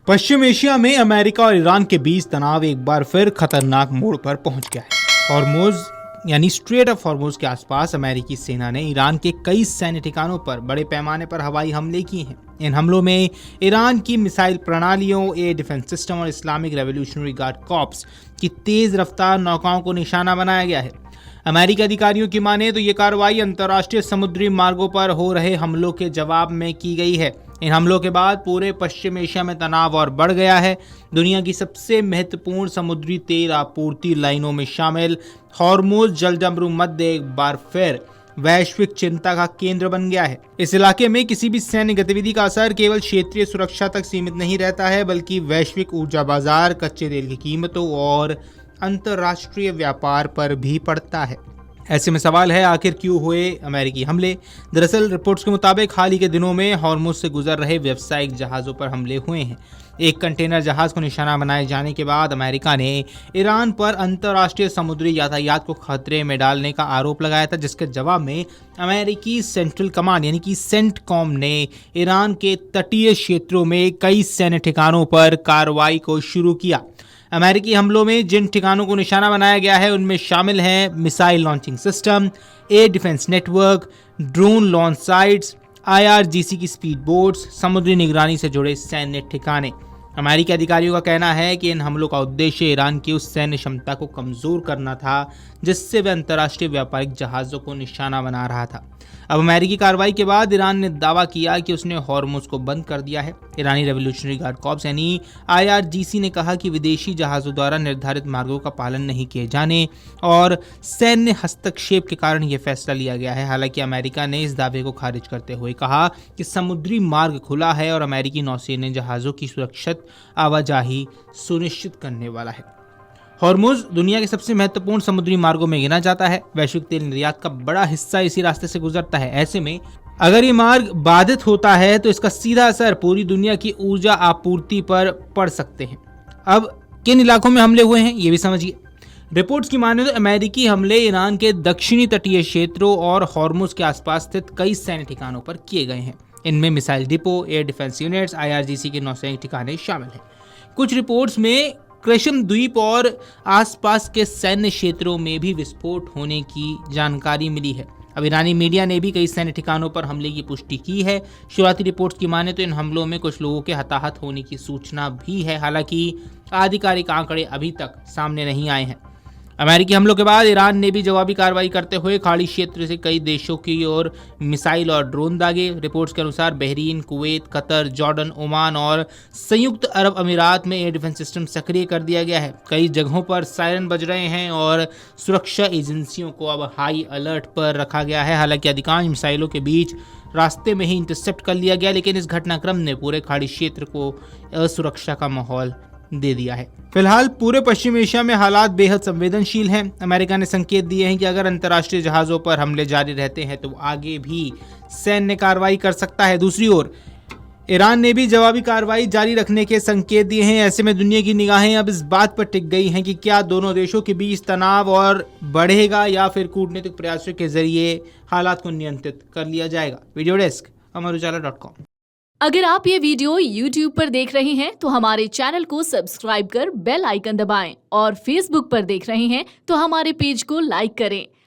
पश्चिम Asia में America और Iran के बीच तनाव एक बार फिर खतरनाक मोड़ पर पहुंच गया है। हॉर्मुज यानी स्ट्रेट ऑफ हॉर्मुज के आसपास अमेरिकी सेना ने ईरान के कई सैन्य ठिकानों पर बड़े पैमाने पर हवाई हमले किए हैं। इन हमलों में ईरान की मिसाइल प्रणालियों, एयर डिफेंस सिस्टम और इस्लामिक रेवोल्यूशनरी गार्ड कॉर्प्स की तेज रफ्तार नौकाओं को निशाना बनाया गया है। अमेरिकी अधिकारियों की माने तो ये कार्रवाई अंतर्राष्ट्रीय समुद्री मार्गों पर हो रहे हमलों के जवाब में की गई है। इन हमलों के बाद पूरे पश्चिम एशिया में तनाव और बढ़ गया है। दुनिया की सबसे महत्वपूर्ण समुद्री तेल आपूर्ति लाइनों में शामिल हॉर्मुज जलजमरू मध्य एक बार फिर वैश्विक चिंता का केंद्र बन गया है। इस इलाके में किसी भी सैन्य गतिविधि का असर केवल क्षेत्रीय सुरक्षा तक सीमित नहीं रहता है, बल्कि वैश्विक ऊर्जा बाजार, कच्चे तेल की कीमतों और अंतर्राष्ट्रीय व्यापार पर भी पड़ता है। ऐसे में सवाल है, आखिर क्यों हुए अमेरिकी हमले? दरअसल रिपोर्ट्स के मुताबिक हाल ही के दिनों में हॉर्मुज से गुजर रहे व्यावसायिक जहाज़ों पर हमले हुए हैं। एक कंटेनर जहाज को निशाना बनाए जाने के बाद अमेरिका ने ईरान पर अंतर्राष्ट्रीय समुद्री यातायात को खतरे में डालने का आरोप लगाया था, जिसके जवाब में अमेरिकी सेंट्रल कमांड यानी कि सेंटकॉम ने ईरान के तटीय क्षेत्रों में कई सैन्य ठिकानों पर कार्रवाई को शुरू किया। अमेरिकी हमलों में जिन ठिकानों को निशाना बनाया गया है उनमें शामिल हैं missile launching system, air defence network, drone launch sites, IRGC की स्पीड बोट्स, समुद्री निगरानी से जुड़े सैन्य ठिकाने। अमेरिकी अधिकारियों का कहना है कि इन हमलों का उद्देश्य ईरान की उस सैन्य क्षमता को कमजोर करना था जिससे वह अंतर्राष्ट्रीय व्यापारिक जहाज़ों को निशाना बना रहा था। अब अमेरिकी कार्रवाई के बाद ईरान ने दावा किया कि उसने हॉर्मुज को बंद कर दिया है। ईरानी रेवोल्यूशनरी गार्ड कॉर्प्स यानी IRGC ने कहा कि विदेशी जहाज़ों द्वारा निर्धारित मार्गों का पालन नहीं किए जाने और सैन्य हस्तक्षेप के कारण यह फैसला लिया गया है। हालांकि अमेरिका ने इस दावे को खारिज करते हुए कहा कि समुद्री मार्ग खुला है और अमेरिकी नौसेना जहाज़ों की सुरक्षित आवाजाही सुनिश्चित करने वाला है। हॉर्मुज दुनिया के सबसे महत्वपूर्ण समुद्री मार्गों में गिना जाता है। वैश्विक तेल निर्यात का बड़ा हिस्सा इसी रास्ते से गुजरता है। ऐसे में अगर ये मार्ग बाधित होता है तो इसका सीधा असर पूरी दुनिया की ऊर्जा आपूर्ति पर पड़ सकते हैं। अब किन इलाकों में हमले हुए हैं ये भी समझिए। रिपोर्ट्स की माने तो अमेरिकी हमले ईरान के दक्षिणी तटीय क्षेत्रों और हॉर्मुज के आसपास स्थित कई सैन्य ठिकानों पर किए गए हैं। इनमें missile depot, air defence units, IRGC के नौसैनिक ठिकाने शामिल हैं। कुछ रिपोर्ट्स में क्रेशम द्वीप और आसपास के सैन्य क्षेत्रों में भी विस्फोट होने की जानकारी मिली है। अब ईरानी मीडिया ने भी कई सैन्य ठिकानों पर हमले की पुष्टि की है। शुरुआती रिपोर्ट्स की माने तो इन हमलों में कुछ लोगों के हताहत होने की सूचना भी है। हालांकि आधिकारिक आंकड़े अभी तक सामने नहीं आए हैं। अमेरिकी हमलों के बाद ईरान ने भी जवाबी कार्रवाई करते हुए खाड़ी क्षेत्र से कई देशों की ओर मिसाइल और ड्रोन दागे। रिपोर्ट्स के अनुसार Bahrain, Kuwait, Qatar, Jordan, Oman और संयुक्त अरब अमीरात में एयर डिफेंस सिस्टम सक्रिय कर दिया गया है। कई जगहों पर सायरन बज रहे हैं और सुरक्षा एजेंसियों को अब हाई अलर्ट पर रखा गया है। हालांकि अधिकांश मिसाइलों के बीच रास्ते में ही इंटरसेप्ट कर लिया गया, लेकिन इस घटनाक्रम ने पूरे खाड़ी क्षेत्र को असुरक्षा का माहौल दे दिया है। फिलहाल पूरे पश्चिम एशिया में हालात बेहद संवेदनशील हैं। अमेरिका ने संकेत दिए हैं कि अगर अंतर्राष्ट्रीय जहाज़ों पर हमले जारी रहते हैं तो आगे भी सैन्य कार्रवाई कर सकता है। दूसरी ओर ईरान ने भी जवाबी कार्रवाई जारी रखने के संकेत दिए हैं। ऐसे में दुनिया की निगाहें अब इस बात पर टिक गई हैं कि क्या दोनों देशों के बीच तनाव और बढ़ेगा या फिर कूटनीतिक प्रयासों के जरिए हालात को नियंत्रित कर लिया जाएगा। Video desk amarujala.com। अगर आप ये वीडियो YouTube पर देख रहे हैं तो हमारे चैनल को सब्सक्राइब कर बेल आइकन दबाएं और Facebook पर देख रहे हैं तो हमारे पेज को लाइक करें।